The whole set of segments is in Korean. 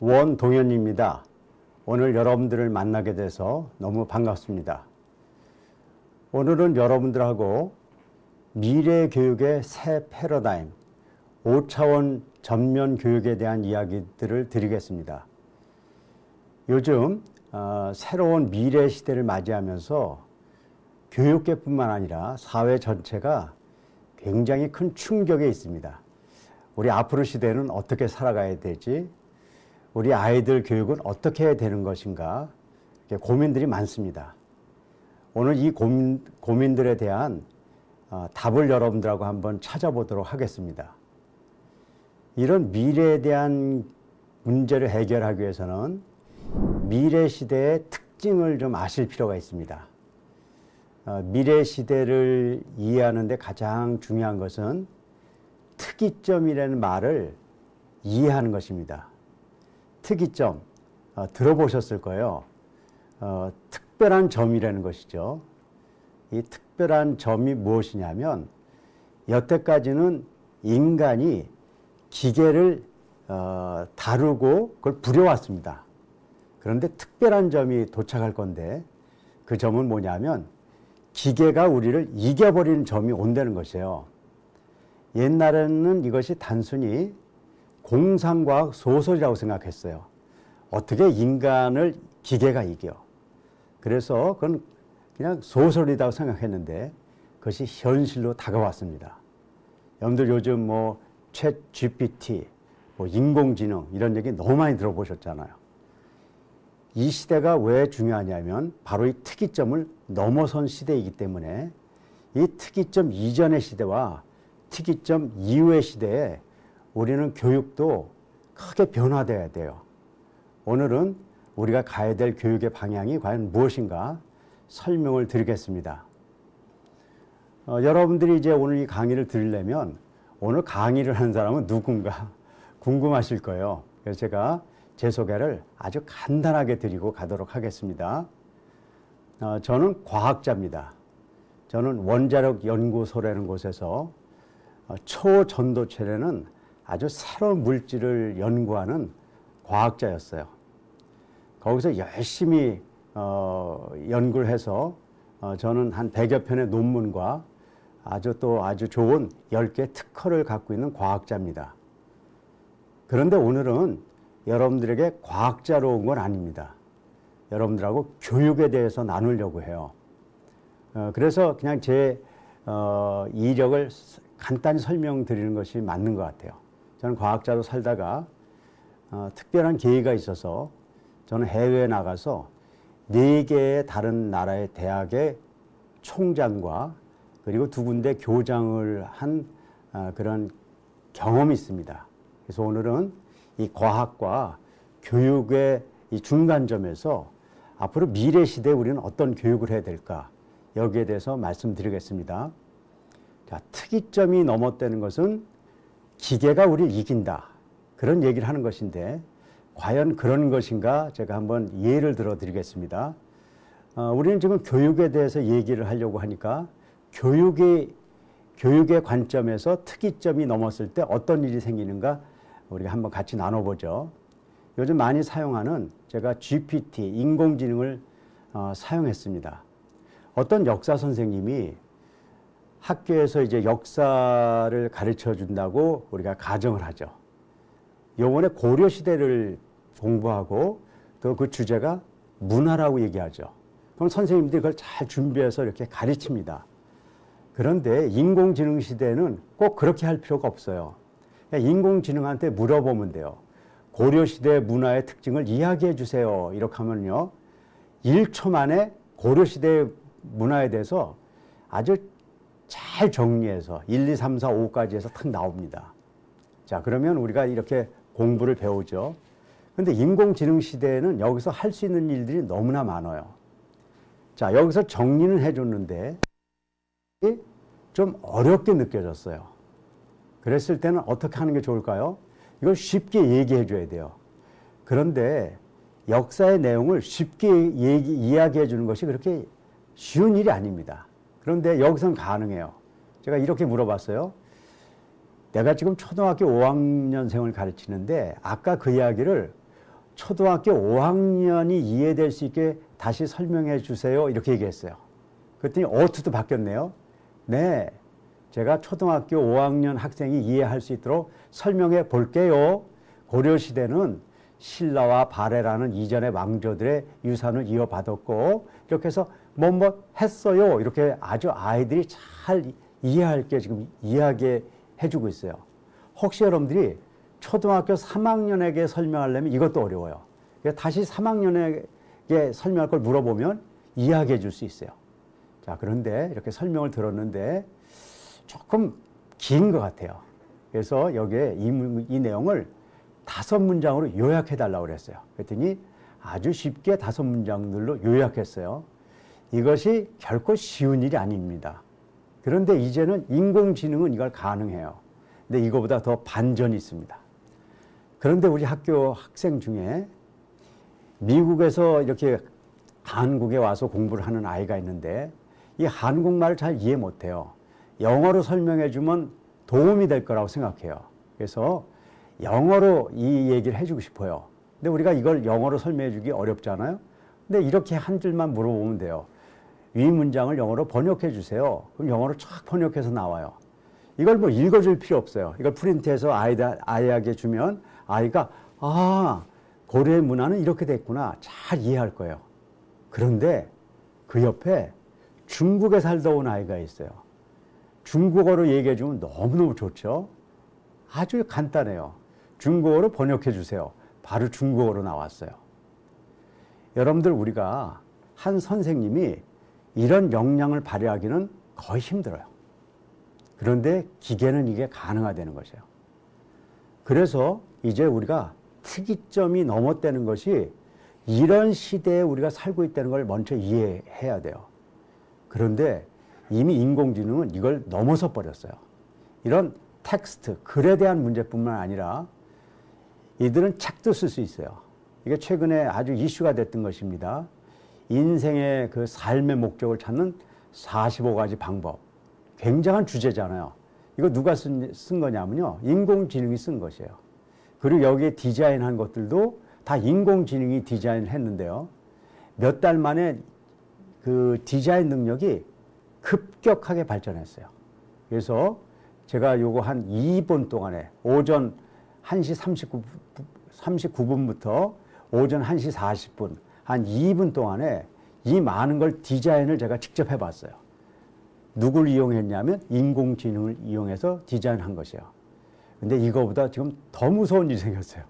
원동현입니다. 오늘 여러분들을 만나게 돼서 너무 반갑습니다. 오늘은 여러분들하고 미래 교육의 새 패러다임, 5차원 전면 교육에 대한 이야기들을 드리겠습니다. 요즘 새로운 미래 시대를 맞이하면서 교육계뿐만 아니라 사회 전체가 굉장히 큰 충격에 있습니다. 우리 앞으로 시대는 어떻게 살아가야 되지? 우리 아이들 교육은 어떻게 해야 되는 것인가? 고민들이 많습니다. 오늘 이 고민들에 대한 답을 여러분들하고 한번 찾아보도록 하겠습니다. 이런 미래에 대한 문제를 해결하기 위해서는 미래 시대의 특징을 좀 아실 필요가 있습니다. 미래 시대를 이해하는 데 가장 중요한 것은 특이점이라는 말을 이해하는 것입니다. 특이점, 들어보셨을 거예요. 특별한 점이라는 것이죠. 이 특별한 점이 무엇이냐면 여태까지는 인간이 기계를 다루고 그걸 부려왔습니다. 그런데 특별한 점이 도착할 건데 그 점은 뭐냐면 기계가 우리를 이겨버리는 점이 온다는 것이에요. 옛날에는 이것이 단순히 공상과학 소설이라고 생각했어요. 어떻게 인간을 기계가 이겨. 그래서 그건 그냥 소설이라고 생각했는데 그것이 현실로 다가왔습니다. 여러분들 요즘 챗 GPT, 인공지능 이런 얘기 너무 많이 들어보셨잖아요. 이 시대가 왜 중요하냐면 바로 이 특이점을 넘어선 시대이기 때문에 이 특이점 이전의 시대와 특이점 이후의 시대에 우리는 교육도 크게 변화되어야 돼요. 오늘은 우리가 가야 될 교육의 방향이 과연 무엇인가 설명을 드리겠습니다. 여러분들이 이제 오늘 이 강의를 들으려면 오늘 강의를 하는 사람은 누군가 궁금하실 거예요. 그래서 제가 제 소개를 아주 간단하게 드리고 가도록 하겠습니다. 저는 과학자입니다. 저는 원자력 연구소라는 곳에서 초전도체라는 아주 새로운 물질을 연구하는 과학자였어요. 거기서 열심히 연구를 해서 저는 한 100여 편의 논문과 아주 좋은 10개 특허를 갖고 있는 과학자입니다. 그런데 오늘은 여러분들에게 과학자로 온 건 아닙니다. 여러분들하고 교육에 대해서 나누려고 해요. 그래서 그냥 제 이력을 간단히 설명드리는 것이 맞는 것 같아요. 저는 과학자로 살다가 특별한 계기가 있어서 저는 해외에 나가서 4개의 다른 나라의 대학의 총장과 그리고 2군데 교장을 한 그런 경험이 있습니다. 그래서 오늘은 이 과학과 교육의 이 중간점에서 앞으로 미래 시대에 우리는 어떤 교육을 해야 될까 여기에 대해서 말씀드리겠습니다. 자, 특이점이 넘었다는 것은 기계가 우리를 이긴다. 그런 얘기를 하는 것인데 과연 그런 것인가 제가 한번 예를 들어 드리겠습니다. 우리는 지금 교육에 대해서 얘기를 하려고 하니까 교육의 관점에서 특이점이 넘었을 때 어떤 일이 생기는가 우리가 한번 같이 나눠보죠. 요즘 많이 사용하는 제가 GPT, 인공지능을 사용했습니다. 어떤 역사 선생님이 학교에서 이제 역사를 가르쳐 준다고 우리가 가정을 하죠. 요번에 고려시대를 공부하고 또 그 주제가 문화라고 얘기하죠. 그럼 선생님들이 그걸 잘 준비해서 이렇게 가르칩니다. 그런데 인공지능 시대는 꼭 그렇게 할 필요가 없어요. 인공지능한테 물어보면 돼요. 고려시대 문화의 특징을 이야기해 주세요. 이렇게 하면요. 1초 만에 고려시대 문화에 대해서 아주 잘 정리해서 1, 2, 3, 4, 5까지 해서 탁 나옵니다. 자, 그러면 우리가 이렇게 공부를 배우죠. 근데 인공지능 시대에는 여기서 할 수 있는 일들이 너무나 많아요. 자, 여기서 정리는 해줬는데 좀 어렵게 느껴졌어요. 그랬을 때는 어떻게 하는 게 좋을까요? 이걸 쉽게 얘기해 줘야 돼요. 그런데 역사의 내용을 쉽게 이야기해 주는 것이 그렇게 쉬운 일이 아닙니다. 그런데 여기서는 가능해요. 제가 이렇게 물어봤어요. 내가 지금 초등학교 5학년생을 가르치는데 아까 그 이야기를 초등학교 5학년이 이해될 수 있게 다시 설명해 주세요. 이렇게 얘기했어요. 그랬더니 어투도 바뀌었네요. 네, 제가 초등학교 5학년 학생이 이해할 수 있도록 설명해 볼게요. 고려시대는 신라와 발해라는 이전의 왕조들의 유산을 이어받았고 이렇게 해서 뭐 했어요. 이렇게 아주 아이들이 잘 이해할 게 지금 이야기해 주고 있어요. 혹시 여러분들이 초등학교 3학년에게 설명하려면 이것도 어려워요. 다시 3학년에게 설명할 걸 물어보면 이야기해 줄 수 있어요. 자, 그런데 이렇게 설명을 들었는데 조금 긴 것 같아요. 그래서 여기에 이 내용을 5문장으로 요약해 달라고 그랬어요. 그랬더니 아주 쉽게 5문장들로 요약했어요. 이것이 결코 쉬운 일이 아닙니다. 그런데 이제는 인공지능은 이걸 가능해요. 근데 이거보다 더 반전이 있습니다. 그런데 우리 학교 학생 중에 미국에서 이렇게 한국에 와서 공부를 하는 아이가 있는데 이 한국말을 잘 이해 못해요. 영어로 설명해 주면 도움이 될 거라고 생각해요. 그래서 영어로 이 얘기를 해주고 싶어요. 근데 우리가 이걸 영어로 설명해 주기 어렵잖아요. 근데 이렇게 한 줄만 물어보면 돼요. 위 문장을 영어로 번역해 주세요. 그럼 영어로 쫙 번역해서 나와요. 이걸 뭐 읽어줄 필요 없어요. 이걸 프린트해서 아이에게 주면 아이가 고려의 문화는 이렇게 됐구나 잘 이해할 거예요. 그런데 그 옆에 중국에 살다 온 아이가 있어요. 중국어로 얘기해 주면 너무너무 좋죠. 아주 간단해요. 중국어로 번역해 주세요. 바로 중국어로 나왔어요. 여러분들, 우리가 한 선생님이 이런 역량을 발휘하기는 거의 힘들어요. 그런데 기계는 이게 가능하다는 것이에요. 그래서 이제 우리가 특이점이 넘었다는 것이 이런 시대에 우리가 살고 있다는 걸 먼저 이해해야 돼요. 그런데 이미 인공지능은 이걸 넘어서 버렸어요. 이런 텍스트, 글에 대한 문제뿐만 아니라 이들은 책도 쓸 수 있어요. 이게 최근에 아주 이슈가 됐던 것입니다. 인생의 그 삶의 목적을 찾는 45가지 방법. 굉장한 주제잖아요. 이거 누가 쓴 거냐면요. 인공지능이 쓴 것이에요. 그리고 여기에 디자인한 것들도 다 인공지능이 디자인을 했는데요. 몇 달 만에 그 디자인 능력이 급격하게 발전했어요. 그래서 제가 요거 한 2분 동안에 오전 1시 39분부터 오전 1시 40분 한 2분 동안에 이 많은 걸 디자인을 제가 직접 해봤어요. 누굴 이용했냐면 인공지능을 이용해서 디자인한 것이에요. 근데 이거보다 지금 더 무서운 일이 생겼어요.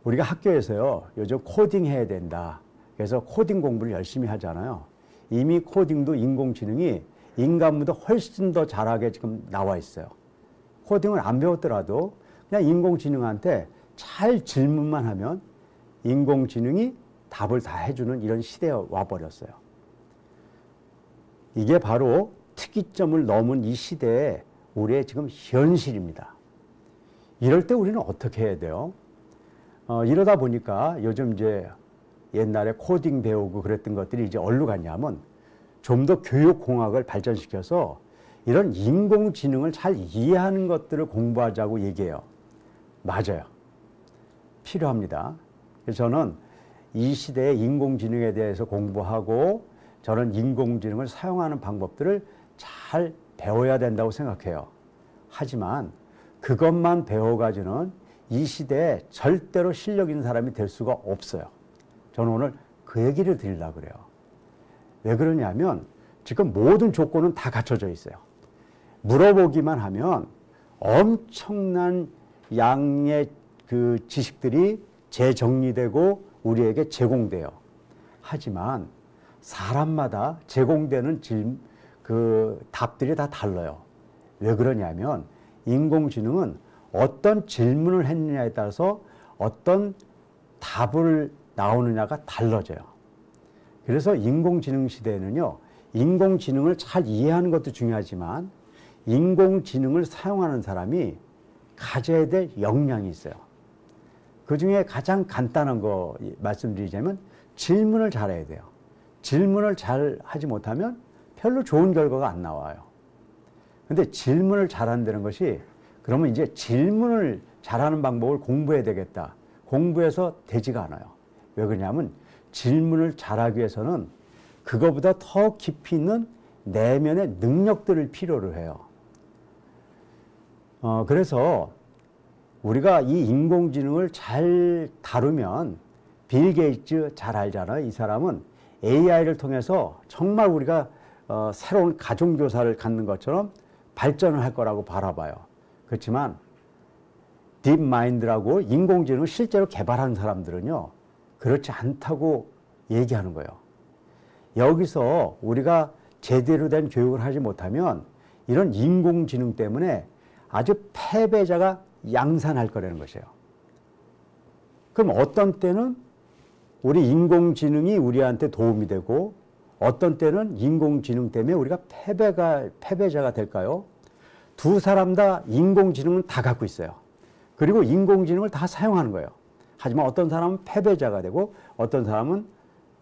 우리가 학교에서요, 요즘 코딩 해야 된다. 그래서 코딩 공부를 열심히 하잖아요. 이미 코딩도 인공지능이 인간보다 훨씬 더 잘하게 지금 나와 있어요. 코딩을 안 배웠더라도 그냥 인공지능한테 잘 질문만 하면 인공지능이 답을 다 해주는 이런 시대에 와버렸어요. 이게 바로 특이점을 넘은 이 시대의 우리의 지금 현실입니다. 이럴 때 우리는 어떻게 해야 돼요? 이러다 보니까 요즘 이제 옛날에 코딩 배우고 그랬던 것들이 이제 어디로 갔냐면 좀 더 교육공학을 발전시켜서 이런 인공지능을 잘 이해하는 것들을 공부하자고 얘기해요. 맞아요. 필요합니다. 그래서 저는 이 시대의 인공지능에 대해서 공부하고 저는 인공지능을 사용하는 방법들을 잘 배워야 된다고 생각해요. 하지만 그것만 배워가지고는 이 시대에 절대로 실력 있는 사람이 될 수가 없어요. 저는 오늘 그 얘기를 드리려고 그래요. 왜 그러냐면 지금 모든 조건은 다 갖춰져 있어요. 물어보기만 하면 엄청난 양의 그 지식들이 재정리되고 우리에게 제공돼요. 하지만 사람마다 제공되는 그 답들이 다 달라요. 왜 그러냐면 인공지능은 어떤 질문을 했느냐에 따라서 어떤 답을 나오느냐가 달라져요. 그래서 인공지능 시대에는요, 인공지능을 잘 이해하는 것도 중요하지만 인공지능을 사용하는 사람이 가져야 될 역량이 있어요. 그 중에 가장 간단한 거 말씀드리자면 질문을 잘해야 돼요. 질문을 잘 하지 못하면 별로 좋은 결과가 안 나와요. 근데 질문을 잘한다는 것이 그러면 이제 질문을 잘하는 방법을 공부해야 되겠다. 공부해서 되지가 않아요. 왜 그러냐면 질문을 잘하기 위해서는 그거보다 더 깊이 있는 내면의 능력들을 필요로 해요. 그래서 우리가 이 인공지능을 잘 다루면 빌 게이츠 잘 알잖아요. 이 사람은 AI를 통해서 정말 우리가 새로운 가정교사를 갖는 것처럼 발전을 할 거라고 바라봐요. 그렇지만 딥마인드라고 인공지능을 실제로 개발한 사람들은요, 그렇지 않다고 얘기하는 거예요. 여기서 우리가 제대로 된 교육을 하지 못하면 이런 인공지능 때문에 아주 패배자가 양산할 거라는 것이에요. 그럼 어떤 때는 우리 인공지능이 우리한테 도움이 되고 어떤 때는 인공지능 때문에 우리가 패배자가 될까요? 두 사람 다 인공지능은 다 갖고 있어요. 그리고 인공지능을 다 사용하는 거예요. 하지만 어떤 사람은 패배자가 되고 어떤 사람은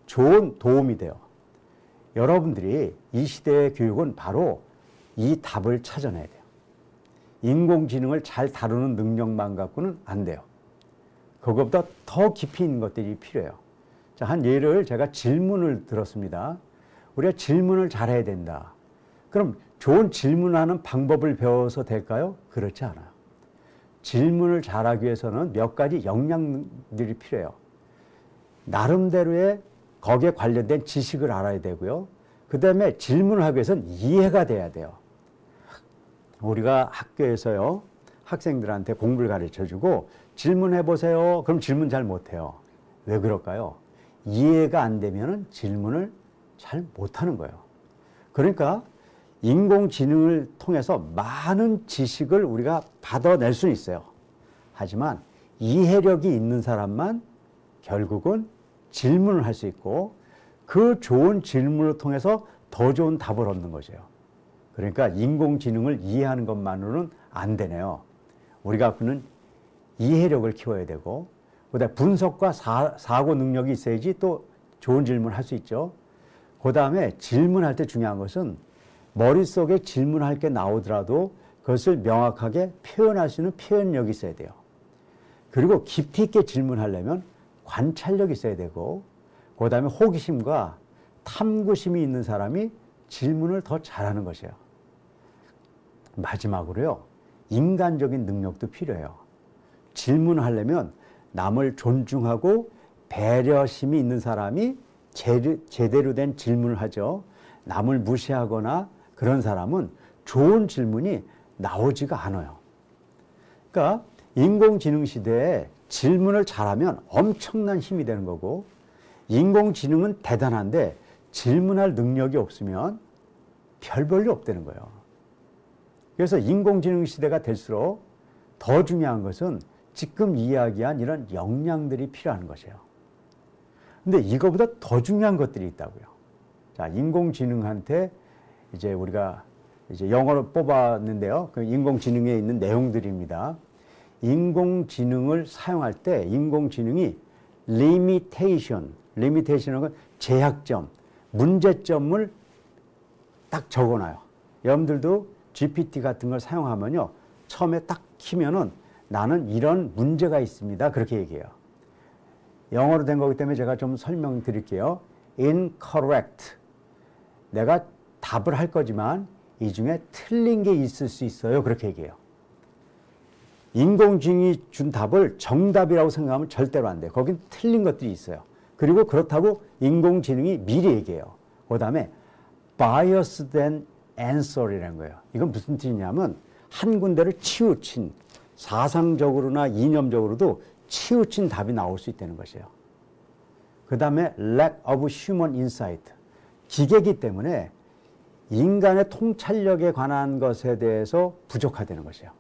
좋은 도움이 돼요. 여러분들이 이 시대의 교육은 바로 이 답을 찾아내야 돼요. 인공지능을 잘 다루는 능력만 갖고는 안 돼요. 그것보다 더 깊이 있는 것들이 필요해요. 자, 한 예를 제가 질문을 들었습니다. 우리가 질문을 잘해야 된다. 그럼 좋은 질문하는 방법을 배워서 될까요? 그렇지 않아요. 질문을 잘하기 위해서는 몇 가지 역량들이 필요해요. 나름대로의 거기에 관련된 지식을 알아야 되고요. 그 다음에 질문을 하기 위해서는 이해가 돼야 돼요. 우리가 학교에서요, 학생들한테 공부를 가르쳐주고 질문해보세요. 그럼 질문 잘 못해요. 왜 그럴까요? 이해가 안 되면 질문을 잘 못하는 거예요. 그러니까 인공지능을 통해서 많은 지식을 우리가 받아낼 수는 있어요. 하지만 이해력이 있는 사람만 결국은 질문을 할 수 있고 그 좋은 질문을 통해서 더 좋은 답을 얻는 것이에요. 그러니까 인공지능을 이해하는 것만으로는 안 되네요. 우리가 그는 이해력을 키워야 되고 그다음에 분석과 사고 능력이 있어야지 또 좋은 질문을 할 수 있죠. 그 다음에 질문할 때 중요한 것은 머릿속에 질문할 게 나오더라도 그것을 명확하게 표현할 수 있는 표현력이 있어야 돼요. 그리고 깊이 있게 질문하려면 관찰력이 있어야 되고 그 다음에 호기심과 탐구심이 있는 사람이 질문을 더 잘하는 것이에요. 마지막으로요, 인간적인 능력도 필요해요. 질문하려면 남을 존중하고 배려심이 있는 사람이 제대로 된 질문을 하죠. 남을 무시하거나 그런 사람은 좋은 질문이 나오지가 않아요. 그러니까 인공지능 시대에 질문을 잘하면 엄청난 힘이 되는 거고 인공지능은 대단한데 질문할 능력이 없으면 별 볼일 없다는 거예요. 그래서 인공지능 시대가 될수록 더 중요한 것은 지금 이야기한 이런 역량들이 필요한 것이에요. 근데 이거보다 더 중요한 것들이 있다고요. 자, 인공지능한테 이제 우리가 이제 영어로 뽑았는데요. 그 인공지능에 있는 내용들입니다. 인공지능을 사용할 때 인공지능이 리미테이션은 건 제약점, 문제점을 딱 적어놔요. 여러분들도 GPT 같은 걸 사용하면요. 처음에 딱 키면은 나는 이런 문제가 있습니다. 그렇게 얘기해요. 영어로 된 거기 때문에 제가 좀 설명드릴게요. incorrect. 내가 답을 할 거지만 이 중에 틀린 게 있을 수 있어요. 그렇게 얘기해요. 인공지능이 준 답을 정답이라고 생각하면 절대로 안 돼요. 거긴 틀린 것들이 있어요. 그리고 그렇다고 인공지능이 미리 얘기해요. 그 다음에 biased answer이라는 거예요. 이건 무슨 뜻이냐면 한 군데를 치우친, 사상적으로나 이념적으로도 치우친 답이 나올 수 있다는 것이에요. 그 다음에 lack of human insight. 기계이기 때문에 인간의 통찰력에 관한 것에 대해서 부족하다는 것이에요.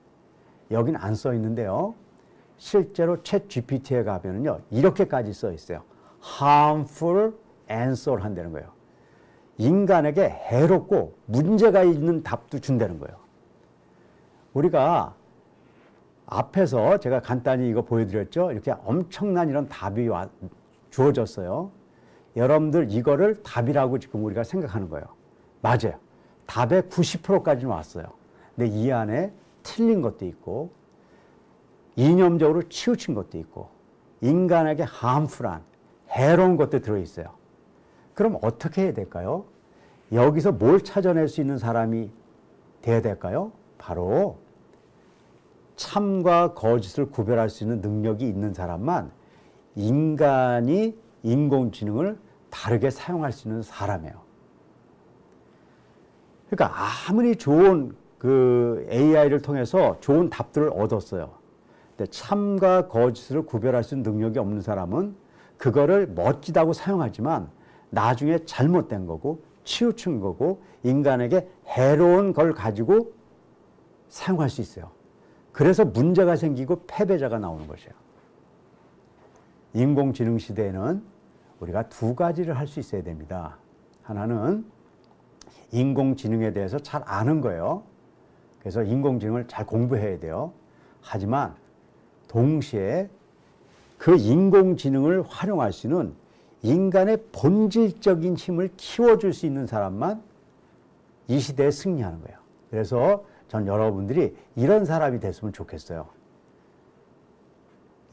여기는 안 써 있는데요. 실제로 챗 GPT에 가면은요, 이렇게까지 써 있어요. harmful answer 한다는 거예요. 인간에게 해롭고 문제가 있는 답도 준다는 거예요. 우리가 앞에서 제가 간단히 이거 보여드렸죠. 이렇게 엄청난 이런 답이 주어졌어요. 여러분들 이거를 답이라고 지금 우리가 생각하는 거예요. 맞아요. 답의 90%까지는 왔어요. 근데 이 안에 틀린 것도 있고 이념적으로 치우친 것도 있고 인간에게 harmful한 해로운 것도 들어있어요. 그럼 어떻게 해야 될까요? 여기서 뭘 찾아낼 수 있는 사람이 돼야 될까요? 바로 참과 거짓을 구별할 수 있는 능력이 있는 사람만 인간이 인공지능을 다르게 사용할 수 있는 사람이에요. 그러니까 아무리 좋은 그 AI를 통해서 좋은 답들을 얻었어요. 근데 참과 거짓을 구별할 수 있는 능력이 없는 사람은 그거를 멋지다고 사용하지만 나중에 잘못된 거고 치우친 거고 인간에게 해로운 걸 가지고 사용할 수 있어요. 그래서 문제가 생기고 패배자가 나오는 것이에요. 인공지능 시대에는 우리가 두 가지를 할 수 있어야 됩니다. 하나는 인공지능에 대해서 잘 아는 거예요. 그래서 인공지능을 잘 공부해야 돼요. 하지만 동시에 그 인공지능을 활용할 수 있는 인간의 본질적인 힘을 키워줄 수 있는 사람만 이 시대에 승리하는 거예요. 그래서 전 여러분들이 이런 사람이 됐으면 좋겠어요.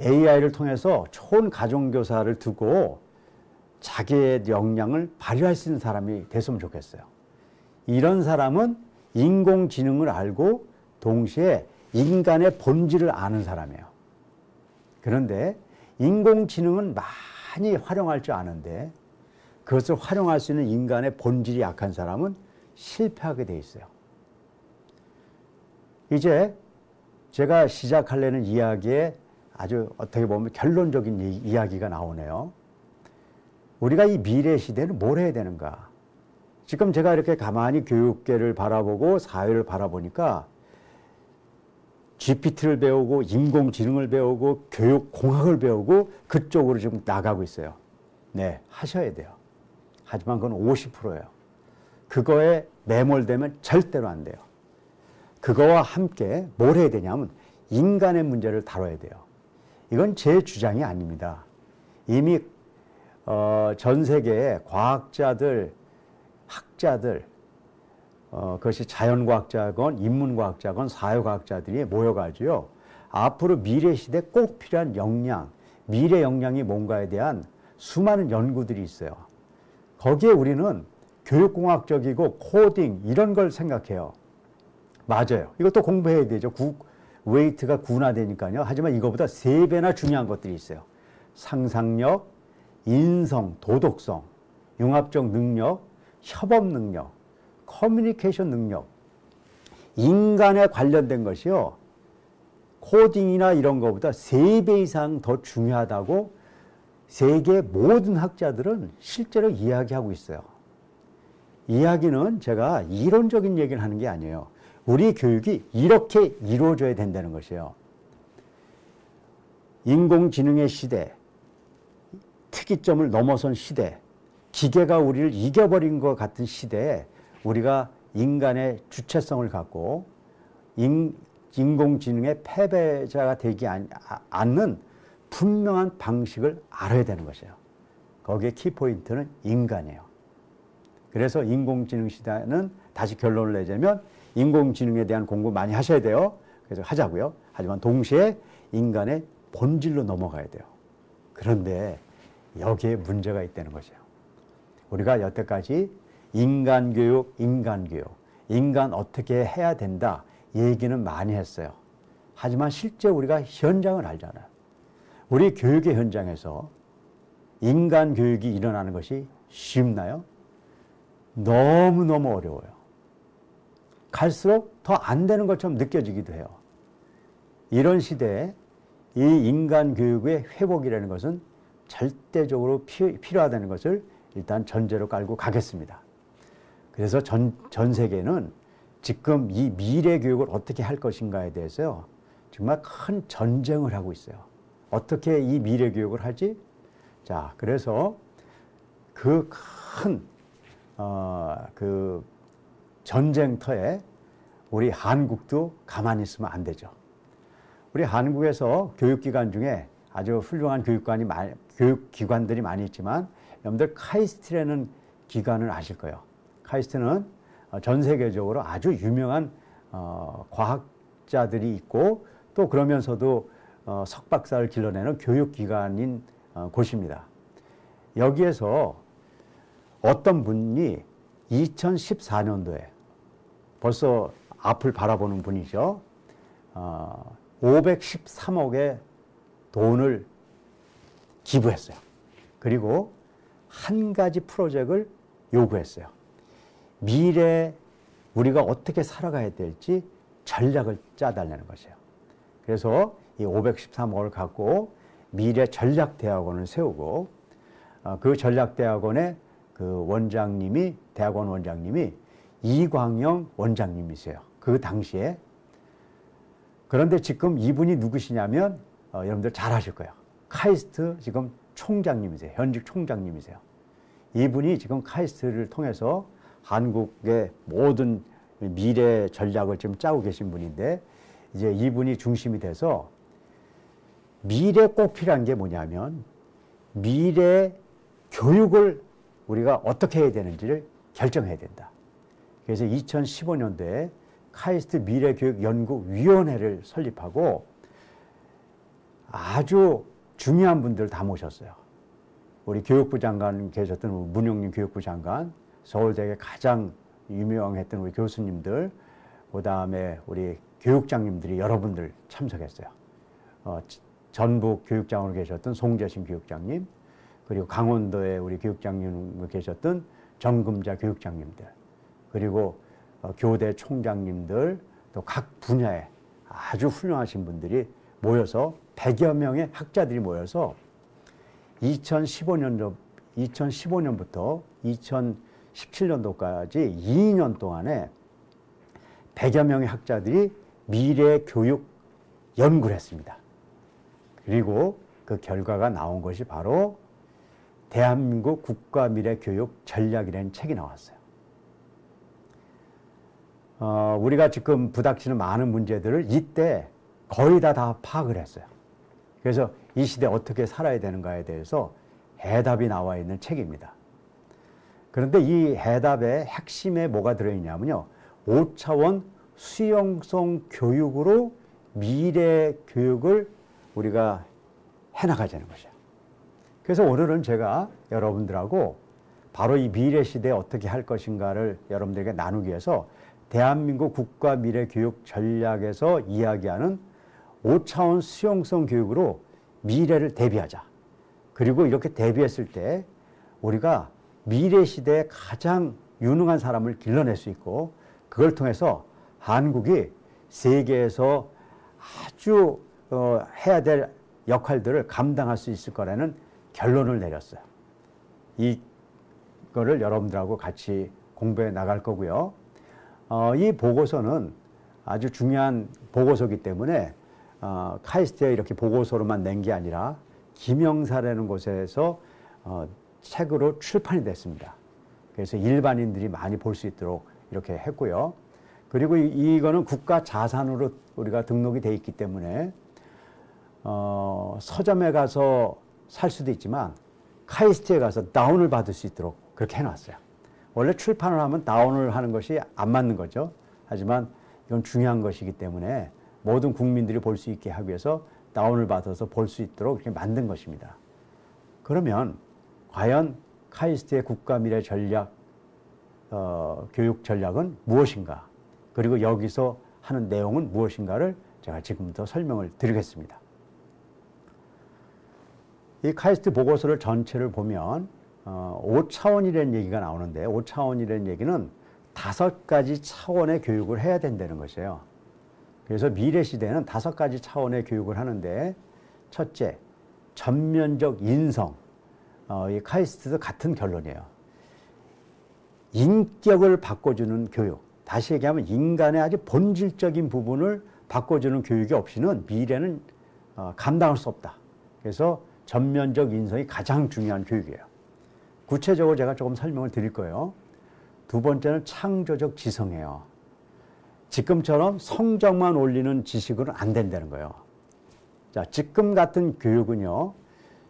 AI를 통해서 좋은 가정교사를 두고 자기의 역량을 발휘할 수 있는 사람이 됐으면 좋겠어요. 이런 사람은 인공지능을 알고 동시에 인간의 본질을 아는 사람이에요. 그런데 인공지능은 많이 활용할 줄 아는데 그것을 활용할 수 있는 인간의 본질이 약한 사람은 실패하게 돼 있어요. 이제 제가 시작하려는 이야기에 아주 어떻게 보면 결론적인 이야기가 나오네요. 우리가 이 미래 시대는 뭘 해야 되는가? 지금 제가 이렇게 가만히 교육계를 바라보고 사회를 바라보니까 GPT를 배우고 인공지능을 배우고 교육공학을 배우고 그쪽으로 지금 나가고 있어요. 네, 하셔야 돼요. 하지만 그건 50%예요. 그거에 매몰되면 절대로 안 돼요. 그거와 함께 뭘 해야 되냐면 인간의 문제를 다뤄야 돼요. 이건 제 주장이 아닙니다. 이미 전 세계의 과학자들, 학자들, 그것이 자연과학자건 인문과학자건 사회과학자들이 모여가지고 앞으로 미래 시대에 꼭 필요한 역량, 미래 역량이 뭔가에 대한 수많은 연구들이 있어요. 거기에 우리는 교육공학적이고 코딩 이런 걸 생각해요. 맞아요. 이것도 공부해야 되죠. 웨이트가 군화되니까요. 하지만 이거보다 3배나 중요한 것들이 있어요. 상상력, 인성, 도덕성, 융합적 능력, 협업 능력, 커뮤니케이션 능력, 인간에 관련된 것이요. 코딩이나 이런 것보다 3배 이상 더 중요하다고 세계 모든 학자들은 실제로 이야기하고 있어요. 이야기는 제가 이론적인 얘기를 하는 게 아니에요. 우리 교육이 이렇게 이루어져야 된다는 것이에요. 인공지능의 시대, 특이점을 넘어선 시대, 기계가 우리를 이겨버린 것 같은 시대에 우리가 인간의 주체성을 갖고 인공지능의 패배자가 되지 않는 분명한 방식을 알아야 되는 것이에요. 거기에 키포인트는 인간이에요. 그래서 인공지능 시대는 다시 결론을 내자면 인공지능에 대한 공부 많이 하셔야 돼요. 그래서 하자고요. 하지만 동시에 인간의 본질로 넘어가야 돼요. 그런데 여기에 문제가 있다는 것이에요. 우리가 여태까지 인간교육, 인간 어떻게 해야 된다 얘기는 많이 했어요. 하지만 실제 우리가 현장을 알잖아요. 우리 교육의 현장에서 인간 교육이 일어나는 것이 쉽나요? 너무너무 어려워요. 갈수록 더 안 되는 것처럼 느껴지기도 해요. 이런 시대에 이 인간 교육의 회복이라는 것은 절대적으로 필요하다는 것을 일단 전제로 깔고 가겠습니다. 그래서 전 세계는 지금 이 미래 교육을 어떻게 할 것인가에 대해서 정말 큰 전쟁을 하고 있어요. 어떻게 이 미래 교육을 하지? 자, 그래서 그 큰 그 전쟁터에 우리 한국도 가만히 있으면 안 되죠. 우리 한국에서 교육기관 중에 아주 훌륭한 교육기관들이 많이 있지만 여러분들 카이스트라는 기관을 아실 거예요. 카이스트는 전 세계적으로 아주 유명한 과학자들이 있고 또 그러면서도 석박사를 길러내는 교육기관인 곳입니다. 여기에서 어떤 분이 2014년도에 벌써 앞을 바라보는 분이죠. 513억의 돈을 기부했어요. 그리고 한 가지 프로젝트를 요구했어요. 미래에 우리가 어떻게 살아가야 될지 전략을 짜달라는 것이에요. 그래서 이 513억을 갖고 미래 전략대학원을 세우고 그 전략대학원의 그 원장님이 대학원 원장님이 이광영 원장님이세요. 그 당시에. 그런데 지금 이분이 누구시냐면 여러분들 잘 아실 거예요. 카이스트 지금 총장님이세요. 현직 총장님이세요. 이분이 지금 카이스트를 통해서 한국의 모든 미래 전략을 지금 짜고 계신 분인데 이제 이분이 중심이 돼서 미래 꼭 필요한 게 뭐냐면 미래 교육을 우리가 어떻게 해야 되는지를 결정해야 된다. 그래서 2015년도에 카이스트 미래교육연구위원회를 설립하고 아주 중요한 분들 다 모셨어요. 우리 교육부 장관 계셨던 문용린 교육부 장관, 서울대에 가장 유명했던 우리 교수님들, 그 다음에 우리 교육장님들이 여러분들 참석했어요. 전북 교육장으로 계셨던 송재신 교육장님, 그리고 강원도에 우리 교육장님 계셨던 정금자 교육장님들, 그리고 교대 총장님들, 또 각 분야에 아주 훌륭하신 분들이 모여서 100여 명의 학자들이 모여서 2015년부터 2017년도까지 2년 동안에 100여 명의 학자들이 미래 교육 연구를 했습니다. 그리고 그 결과가 나온 것이 바로 대한민국 국가 미래 교육 전략이라는 책이 나왔어요. 우리가 지금 부닥치는 많은 문제들을 이때 거의 다 파악을 했어요. 그래서 이 시대에 어떻게 살아야 되는가에 대해서 해답이 나와 있는 책입니다. 그런데 이 해답의 핵심에 뭐가 들어있냐면요. 5차원 수용성 교육으로 미래 교육을 우리가 해나가자는 것이에요. 그래서 오늘은 제가 여러분들하고 바로 이 미래 시대에 어떻게 할 것인가를 여러분들에게 나누기 위해서 대한민국 국가 미래 교육 전략에서 이야기하는 5차원 수용성 교육으로 미래를 대비하자. 그리고 이렇게 대비했을 때 우리가 미래 시대에 가장 유능한 사람을 길러낼 수 있고 그걸 통해서 한국이 세계에서 아주 해야 될 역할들을 감당할 수 있을 거라는 결론을 내렸어요. 이거를 여러분들하고 같이 공부해 나갈 거고요. 이 보고서는 아주 중요한 보고서이기 때문에 카이스트에 이렇게 보고서로만 낸 게 아니라 김영사라는 곳에서 책으로 출판이 됐습니다. 그래서 일반인들이 많이 볼 수 있도록 이렇게 했고요. 그리고 이거는 국가 자산으로 우리가 등록이 돼 있기 때문에 서점에 가서 살 수도 있지만 카이스트에 가서 다운을 받을 수 있도록 그렇게 해놨어요. 원래 출판을 하면 다운을 하는 것이 안 맞는 거죠. 하지만 이건 중요한 것이기 때문에 모든 국민들이 볼 수 있게 하기 위해서 다운을 받아서 볼 수 있도록 이렇게 만든 것입니다. 그러면 과연 카이스트의 국가 미래 전략, 교육 전략은 무엇인가? 그리고 여기서 하는 내용은 무엇인가를 제가 지금부터 설명을 드리겠습니다. 이 카이스트 보고서를 전체를 보면 5차원이라는 얘기가 나오는데 5차원이라는 얘기는 5가지 차원의 교육을 해야 된다는 것이에요. 그래서 미래 시대는 5가지 차원의 교육을 하는데 첫째, 전면적 인성. 이 카이스트도 같은 결론이에요. 인격을 바꿔주는 교육. 다시 얘기하면 인간의 아주 본질적인 부분을 바꿔주는 교육이 없이는 미래는 감당할 수 없다. 그래서 전면적 인성이 가장 중요한 교육이에요. 구체적으로 제가 조금 설명을 드릴 거예요. 두 번째는 창조적 지성이에요. 지금처럼 성적만 올리는 지식으로는 안 된다는 거예요. 자, 지금 같은 교육은요,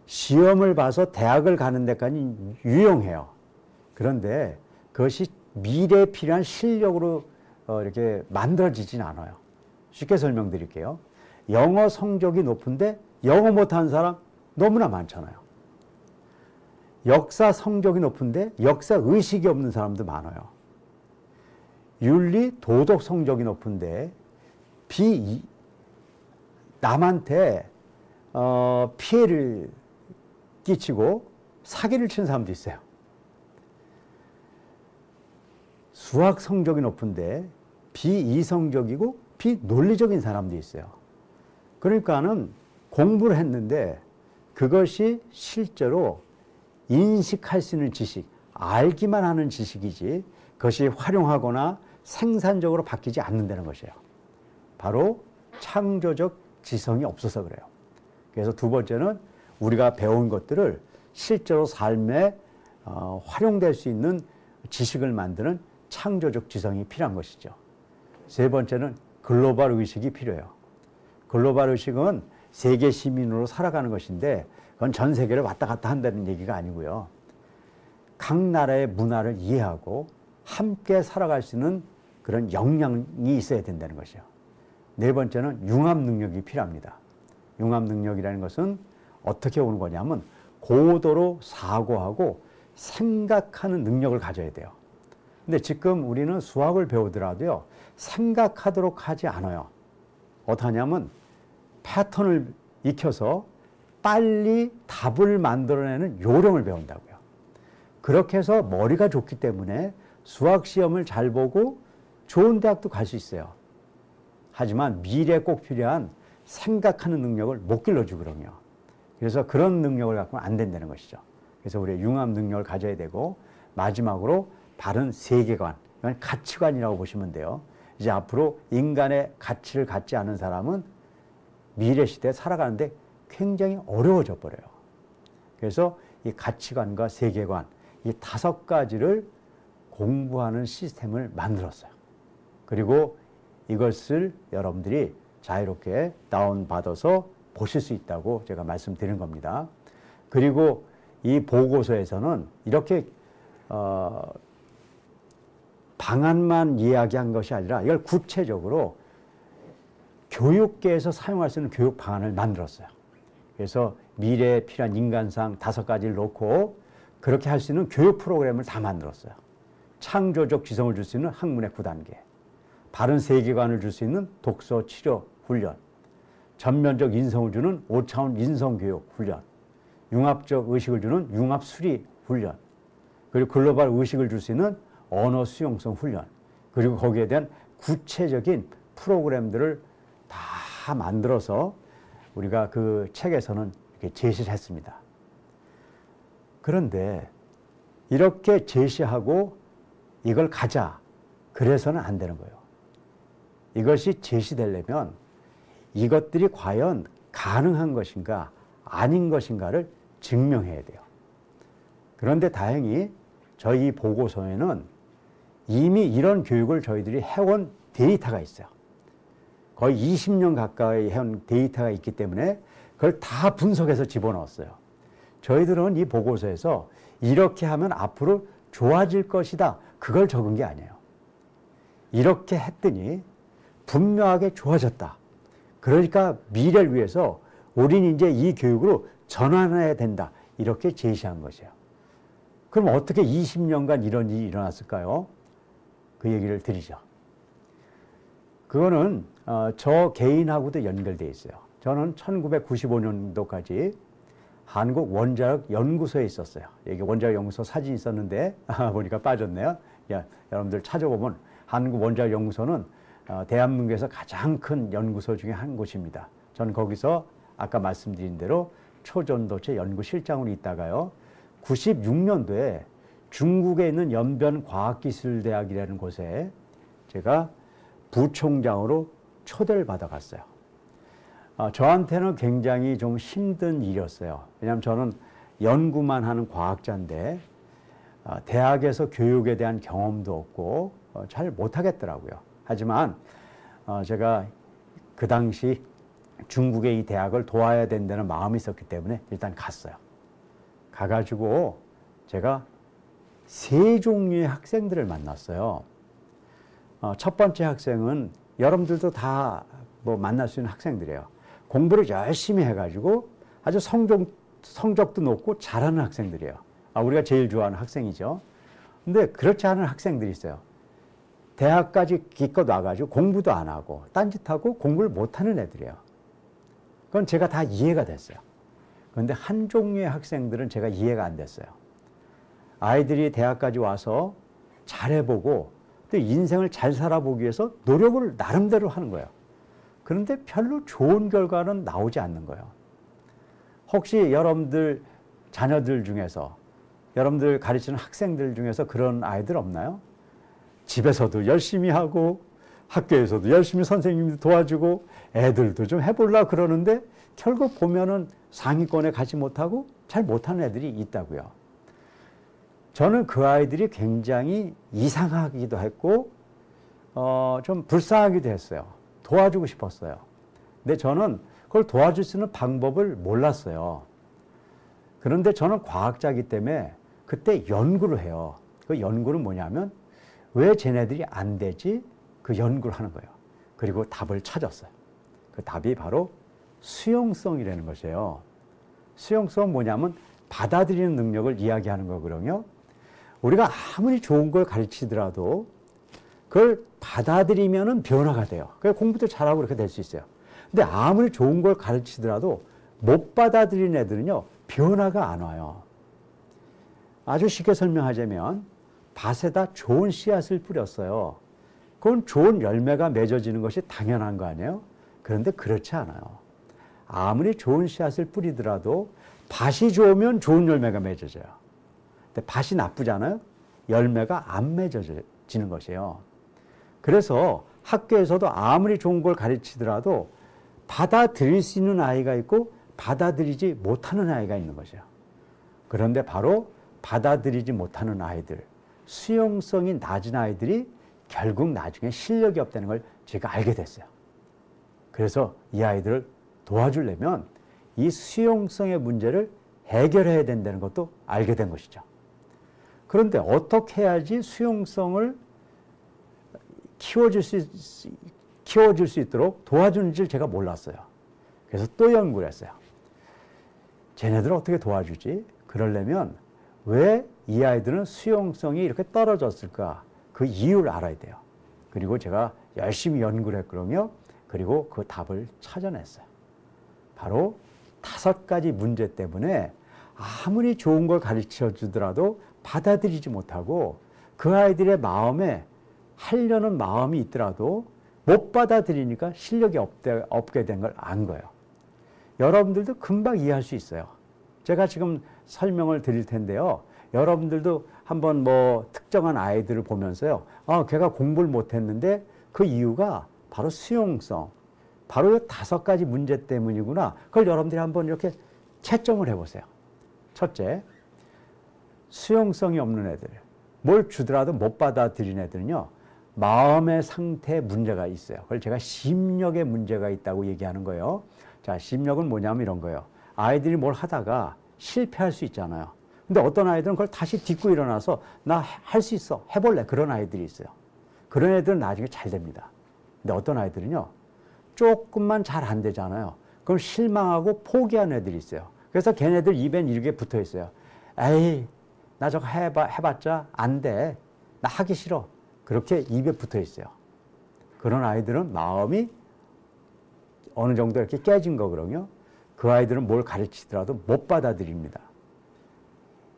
시험을 봐서 대학을 가는 데까지 유용해요. 그런데 그것이 미래에 필요한 실력으로 이렇게 만들어지진 않아요. 쉽게 설명드릴게요. 영어 성적이 높은데 영어 못하는 사람 너무나 많잖아요. 역사 성적이 높은데 역사 의식이 없는 사람도 많아요. 윤리, 도덕 성적이 높은데 남한테 피해를 끼치고 사기를 치는 사람도 있어요. 수학 성적이 높은데 비이성적이고 비논리적인 사람도 있어요. 그러니까는 공부를 했는데 그것이 실제로 인식할 수 있는 지식, 알기만 하는 지식이지 그것이 활용하거나 생산적으로 바뀌지 않는다는 것이에요. 바로 창조적 지성이 없어서 그래요. 그래서 두 번째는 우리가 배운 것들을 실제로 삶에 활용될 수 있는 지식을 만드는 창조적 지성이 필요한 것이죠. 세 번째는 글로벌 의식이 필요해요. 글로벌 의식은 세계 시민으로 살아가는 것인데 그건 전 세계를 왔다 갔다 한다는 얘기가 아니고요. 각 나라의 문화를 이해하고 함께 살아갈 수 있는 그런 역량이 있어야 된다는 것이요. 네 번째는 융합 능력이 필요합니다. 융합 능력이라는 것은 어떻게 오는 거냐면 고도로 사고하고 생각하는 능력을 가져야 돼요. 근데 지금 우리는 수학을 배우더라도요, 생각하도록 하지 않아요. 어떠냐면 패턴을 익혀서 빨리 답을 만들어내는 요령을 배운다고요. 그렇게 해서 머리가 좋기 때문에 수학 시험을 잘 보고 좋은 대학도 갈 수 있어요. 하지만 미래에 꼭 필요한 생각하는 능력을 못 길러주거든요. 그래서 그런 능력을 갖고는 안 된다는 것이죠. 그래서 우리가 융합 능력을 가져야 되고, 마지막으로 바른 세계관, 이건 가치관이라고 보시면 돼요. 이제 앞으로 인간의 가치를 갖지 않은 사람은 미래 시대에 살아가는데 굉장히 어려워져 버려요. 그래서 이 가치관과 세계관, 이 5가지를 공부하는 시스템을 만들었어요. 그리고 이것을 여러분들이 자유롭게 다운받아서 보실 수 있다고 제가 말씀드린 겁니다. 그리고 이 보고서에서는 이렇게 방안만 이야기한 것이 아니라 이걸 구체적으로 교육계에서 사용할 수 있는 교육 방안을 만들었어요. 그래서 미래에 필요한 인간상 5가지를 놓고 그렇게 할 수 있는 교육 프로그램을 다 만들었어요. 창조적 지성을 줄 수 있는 학문의 9단계, 바른 세계관을 줄 수 있는 독서 치료 훈련, 전면적 인성을 주는 5차원 인성교육 훈련, 융합적 의식을 주는 융합 수리 훈련, 그리고 글로벌 의식을 줄 수 있는 언어 수용성 훈련, 그리고 거기에 대한 구체적인 프로그램들을 다 만들어서 우리가 그 책에서는 이렇게 제시를 했습니다. 그런데 이렇게 제시하고 이걸 가자, 그래서는 안 되는 거예요. 이것이 제시되려면 이것들이 과연 가능한 것인가 아닌 것인가를 증명해야 돼요. 그런데 다행히 저희 보고서에는 이미 이런 교육을 저희들이 해온 데이터가 있어요. 거의 20년 가까이 해온 데이터가 있기 때문에 그걸 다 분석해서 집어넣었어요. 저희들은 이 보고서에서 이렇게 하면 앞으로 좋아질 것이다, 그걸 적은 게 아니에요. 이렇게 했더니 분명하게 좋아졌다. 그러니까 미래를 위해서 우리는 이제 이 교육으로 전환해야 된다, 이렇게 제시한 것이에요. 그럼 어떻게 20년간 이런 일이 일어났을까요? 그 얘기를 드리죠. 그거는 저 개인하고도 연결되어 있어요. 저는 1995년도까지 한국 원자력 연구소에 있었어요. 여기 원자력 연구소 사진이 있었는데 보니까 빠졌네요. 여러분들 찾아보면 한국 원자력 연구소는 대한민국에서 가장 큰 연구소 중에 한 곳입니다. 저는 거기서 아까 말씀드린 대로 초전도체 연구실장으로 있다가요, 96년도에 중국에 있는 연변과학기술대학이라는 곳에 제가 부총장으로 초대를 받아갔어요. 저한테는 굉장히 좀 힘든 일이었어요. 왜냐하면 저는 연구만 하는 과학자인데 대학에서 교육에 대한 경험도 없고 잘 못하겠더라고요. 하지만 제가 그 당시 중국의 이 대학을 도와야 된다는 마음이 있었기 때문에 일단 갔어요. 가가지고 제가 3종류의 학생들을 만났어요. 첫 번째 학생은 여러분들도 다 뭐 만날 수 있는 학생들이에요. 공부를 열심히 해가지고 아주 성적도 높고 잘하는 학생들이에요. 우리가 제일 좋아하는 학생이죠. 근데 그렇지 않은 학생들이 있어요. 대학까지 기껏 와가지고 공부도 안 하고 딴짓하고 공부를 못하는 애들이에요. 그건 제가 다 이해가 됐어요. 그런데 한 종류의 학생들은 제가 이해가 안 됐어요. 아이들이 대학까지 와서 잘해보고 또 인생을 잘 살아보기 위해서 노력을 나름대로 하는 거예요. 그런데 별로 좋은 결과는 나오지 않는 거예요. 혹시 여러분들 자녀들 중에서, 여러분들 가르치는 학생들 중에서 그런 아이들 없나요? 집에서도 열심히 하고 학교에서도 열심히 선생님들 도와주고 애들도 좀 해보려고 그러는데 결국 보면은 상위권에 가지 못하고 잘 못하는 애들이 있다고요. 저는 그 아이들이 굉장히 이상하기도 했고 좀 불쌍하기도 했어요. 도와주고 싶었어요. 근데 저는 그걸 도와줄 수 있는 방법을 몰랐어요. 그런데 저는 과학자이기 때문에 그때 연구를 해요. 그 연구는 뭐냐면 왜 쟤네들이 안 되지? 그 연구를 하는 거예요. 그리고 답을 찾았어요. 그 답이 바로 수용성이라는 것이에요. 수용성은 뭐냐면 받아들이는 능력을 이야기하는 거거든요. 우리가 아무리 좋은 걸 가르치더라도 그걸 받아들이면은 변화가 돼요. 그래서 공부도 잘하고 그렇게 될 수 있어요. 근데 아무리 좋은 걸 가르치더라도 못 받아들이는 애들은요, 변화가 안 와요. 아주 쉽게 설명하자면 밭에다 좋은 씨앗을 뿌렸어요. 그건 좋은 열매가 맺어지는 것이 당연한 거 아니에요? 그런데 그렇지 않아요. 아무리 좋은 씨앗을 뿌리더라도 밭이 좋으면 좋은 열매가 맺어져요. 근데 밭이 나쁘잖아요? 열매가 안 맺어지는 것이에요. 그래서 학교에서도 아무리 좋은 걸 가르치더라도 받아들일 수 있는 아이가 있고 받아들이지 못하는 아이가 있는 것이에요. 그런데 바로 받아들이지 못하는 아이들, 수용성이 낮은 아이들이 결국 나중에 실력이 없다는 걸 제가 알게 됐어요. 그래서 이 아이들을 도와주려면 이 수용성의 문제를 해결해야 된다는 것도 알게 된 것이죠. 그런데 어떻게 해야지 수용성을 키워줄 수 있도록 도와주는지를 제가 몰랐어요. 그래서 또 연구를 했어요. 쟤네들을 어떻게 도와주지? 그러려면 왜 이 아이들은 수용성이 이렇게 떨어졌을까? 그 이유를 알아야 돼요. 그리고 제가 열심히 연구를 했거든요. 그리고 그 답을 찾아냈어요. 바로 5가지 문제 때문에 아무리 좋은 걸 가르쳐 주더라도 받아들이지 못하고 그 아이들의 마음에 하려는 마음이 있더라도 못 받아들이니까 실력이 없게 된 걸 안 거예요. 여러분들도 금방 이해할 수 있어요. 제가 지금 설명을 드릴 텐데요. 여러분들도 한번 특정한 아이들을 보면서요. 걔가 공부를 못했는데 그 이유가 바로 수용성, 바로 이 5가지 문제 때문이구나. 그걸 여러분들이 한번 이렇게 채점을 해보세요. 첫째, 수용성이 없는 애들. 뭘 주더라도 못 받아들이는 애들은요. 마음의 상태에 문제가 있어요. 그걸 제가 심력에 문제가 있다고 얘기하는 거예요. 자, 심력은 뭐냐면 이런 거예요. 아이들이 뭘 하다가 실패할 수 있잖아요. 근데 어떤 아이들은 그걸 다시 딛고 일어나서 나 할 수 있어. 해볼래. 그런 아이들이 있어요. 그런 애들은 나중에 잘 됩니다. 근데 어떤 아이들은요. 조금만 잘 안 되잖아요. 그럼 실망하고 포기한 애들이 있어요. 그래서 걔네들 입엔 이렇게 붙어 있어요. 에이, 나 저거 해봤자 안 돼. 나 하기 싫어. 그렇게 입에 붙어 있어요. 그런 아이들은 마음이 어느 정도 이렇게 깨진 거거든요. 그 아이들은 뭘 가르치더라도 못 받아들입니다.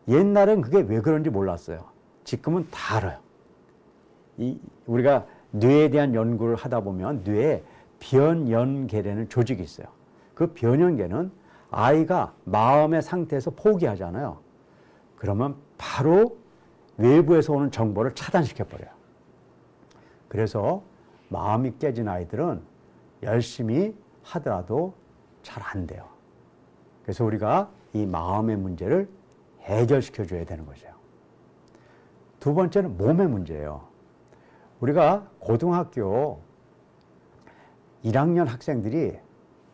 옛날엔 그게 왜 그런지 몰랐어요. 지금은 다 알아요. 우리가 뇌에 대한 연구를 하다 보면 뇌에 변연계라는 조직이 있어요. 그 변연계는 아이가 마음의 상태에서 포기하잖아요. 그러면 바로 외부에서 오는 정보를 차단시켜버려요. 그래서 마음이 깨진 아이들은 열심히 하더라도 잘 안 돼요. 그래서 우리가 이 마음의 문제를 해결시켜 줘야 되는 거죠. 두 번째는 몸의 문제예요. 우리가 고등학교 1학년 학생들이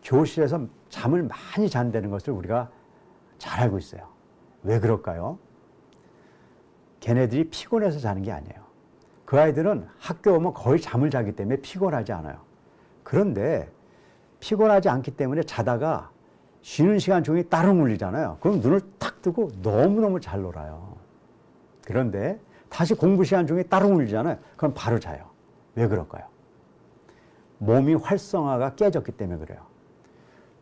교실에서 잠을 많이 잔다는 것을 우리가 잘 알고 있어요. 왜 그럴까요? 걔네들이 피곤해서 자는 게 아니에요. 그 아이들은 학교 오면 거의 잠을 자기 때문에 피곤하지 않아요. 그런데 피곤하지 않기 때문에 자다가 쉬는 시간 중에 따릉 울리잖아요. 그럼 눈을 탁 뜨고 너무너무 잘 놀아요. 그런데 다시 공부 시간 중에 따릉 울리잖아요. 그럼 바로 자요. 왜 그럴까요? 몸이 활성화가 깨졌기 때문에 그래요.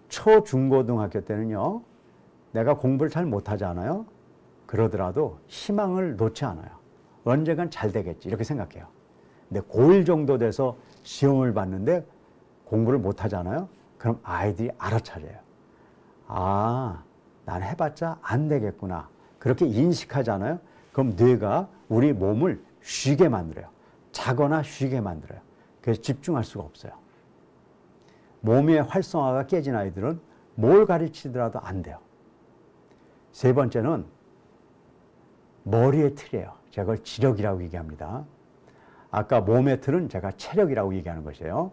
초, 중, 고등학교 때는요, 내가 공부를 잘 못하잖아요. 그러더라도 희망을 놓지 않아요. 언젠간 잘 되겠지 이렇게 생각해요. 근데 고1 정도 돼서 시험을 봤는데 공부를 못하잖아요. 그럼 아이들이 알아차려요. 아, 난 해봤자 안 되겠구나. 그렇게 인식하잖아요. 그럼 뇌가 우리 몸을 쉬게 만들어요. 자거나 쉬게 만들어요. 그래서 집중할 수가 없어요. 몸의 활성화가 깨진 아이들은 뭘 가르치더라도 안 돼요. 세 번째는 머리의 틀이에요. 제가 그걸 지력이라고 얘기합니다. 아까 몸의 틀은 제가 체력이라고 얘기하는 것이에요.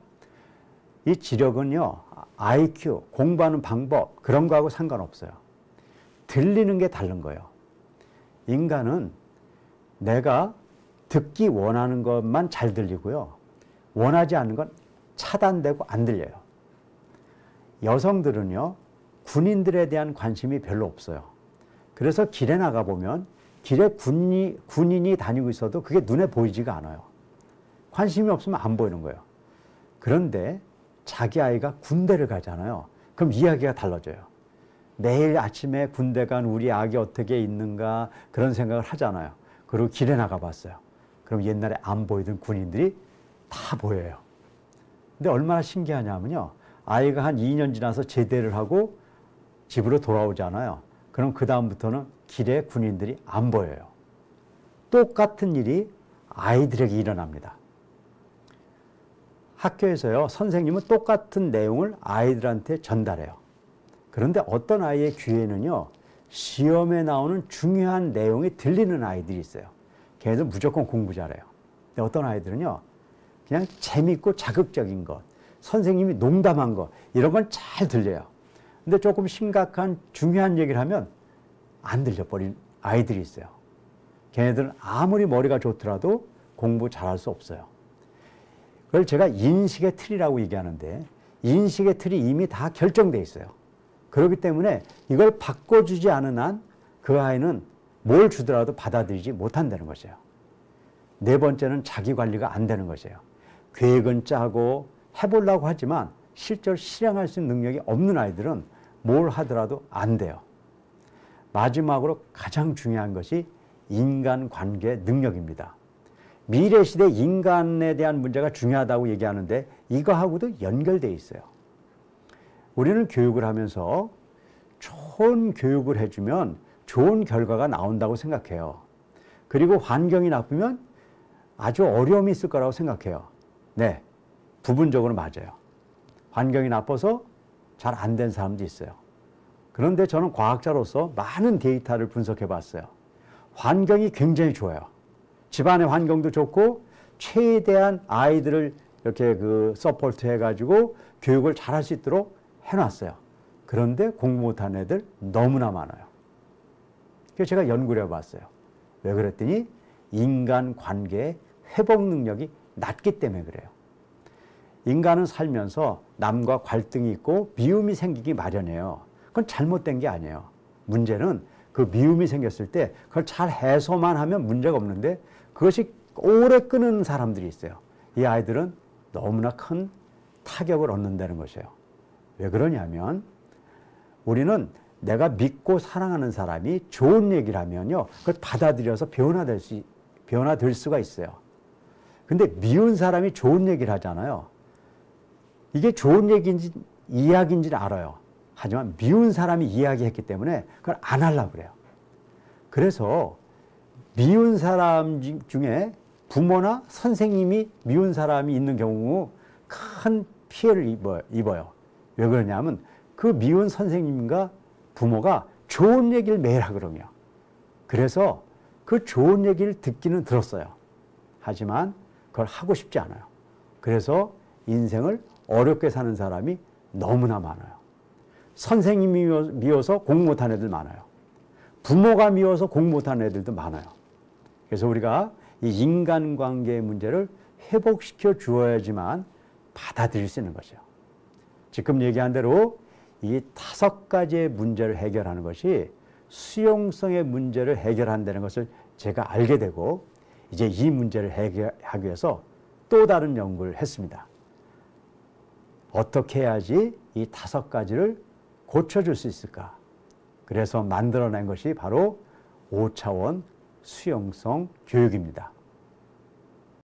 이 지력은요, IQ, 공부하는 방법, 그런 거하고 상관없어요. 들리는 게 다른 거예요. 인간은 내가 듣기 원하는 것만 잘 들리고요. 원하지 않는 건 차단되고 안 들려요. 여성들은요, 군인들에 대한 관심이 별로 없어요. 그래서 길에 나가보면 길에 군인이 다니고 있어도 그게 눈에 보이지가 않아요. 관심이 없으면 안 보이는 거예요. 그런데 자기 아이가 군대를 가잖아요. 그럼 이야기가 달라져요. 매일 아침에 군대 간 우리 아기 어떻게 있는가 그런 생각을 하잖아요. 그리고 길에 나가봤어요. 그럼 옛날에 안 보이던 군인들이 다 보여요. 근데 얼마나 신기하냐면요. 아이가 한 2년 지나서 제대를 하고 집으로 돌아오잖아요. 그럼 그 다음부터는 길에 군인들이 안 보여요. 똑같은 일이 아이들에게 일어납니다. 학교에서요, 선생님은 똑같은 내용을 아이들한테 전달해요. 그런데 어떤 아이의 귀에는요, 시험에 나오는 중요한 내용이 들리는 아이들이 있어요. 걔네들 무조건 공부 잘해요. 근데 어떤 아이들은요, 그냥 재밌고 자극적인 것, 선생님이 농담한 것, 이런 건 잘 들려요. 근데 조금 심각한 중요한 얘기를 하면 안 들려버린 아이들이 있어요. 걔네들은 아무리 머리가 좋더라도 공부 잘할 수 없어요. 그걸 제가 인식의 틀이라고 얘기하는데 인식의 틀이 이미 다 결정돼 있어요. 그렇기 때문에 이걸 바꿔주지 않은 한 그 아이는 뭘 주더라도 받아들이지 못한다는 것이에요. 네 번째는 자기 관리가 안 되는 것이에요. 계획은 짜고 해보려고 하지만 실제로 실행할 수 있는 능력이 없는 아이들은 뭘 하더라도 안 돼요. 마지막으로 가장 중요한 것이 인간관계 능력입니다. 미래시대 인간에 대한 문제가 중요하다고 얘기하는데 이거하고도 연결되어 있어요. 우리는 교육을 하면서 좋은 교육을 해주면 좋은 결과가 나온다고 생각해요. 그리고 환경이 나쁘면 아주 어려움이 있을 거라고 생각해요. 네, 부분적으로 맞아요. 환경이 나빠서 잘 안 된 사람도 있어요. 그런데 저는 과학자로서 많은 데이터를 분석해 봤어요. 환경이 굉장히 좋아요. 집안의 환경도 좋고 최대한 아이들을 이렇게 서포트 해가지고 교육을 잘할 수 있도록 해놨어요. 그런데 공부 못하는 애들 너무나 많아요. 그래서 제가 연구를 해봤어요. 왜 그랬더니 인간관계의 회복 능력이 낮기 때문에 그래요. 인간은 살면서 남과 갈등이 있고 미움이 생기기 마련이에요. 그건 잘못된 게 아니에요. 문제는 그 미움이 생겼을 때 그걸 잘 해소만 하면 문제가 없는데 그것이 오래 끄는 사람들이 있어요. 이 아이들은 너무나 큰 타격을 얻는다는 것이에요. 왜 그러냐면 우리는 내가 믿고 사랑하는 사람이 좋은 얘기를 하면요, 그걸 받아들여서 변화될 수가 있어요. 근데 미운 사람이 좋은 얘기를 하잖아요. 이게 좋은 얘기인지 이야기인지를 알아요. 하지만 미운 사람이 이야기했기 때문에 그걸 안 하려고 그래요. 그래서 미운 사람 중에 부모나 선생님이 미운 사람이 있는 경우 큰 피해를 입어요. 왜 그러냐면 그 미운 선생님과 부모가 좋은 얘기를 매일 하거든요. 그래서 그 좋은 얘기를 듣기는 들었어요. 하지만 그걸 하고 싶지 않아요. 그래서 인생을 어렵게 사는 사람이 너무나 많아요. 선생님이 미워서 공부 못하는 애들 많아요. 부모가 미워서 공부 못하는 애들도 많아요. 그래서 우리가 이 인간관계의 문제를 회복시켜 주어야지만 받아들일 수 있는 것이죠. 지금 얘기한 대로 이 5가지의 문제를 해결하는 것이 수용성의 문제를 해결한다는 것을 제가 알게 되고 이제 이 문제를 해결하기 위해서 또 다른 연구를 했습니다. 어떻게 해야지 이 5가지를 고쳐줄 수 있을까? 그래서 만들어낸 것이 바로 5차원 수용성 교육입니다.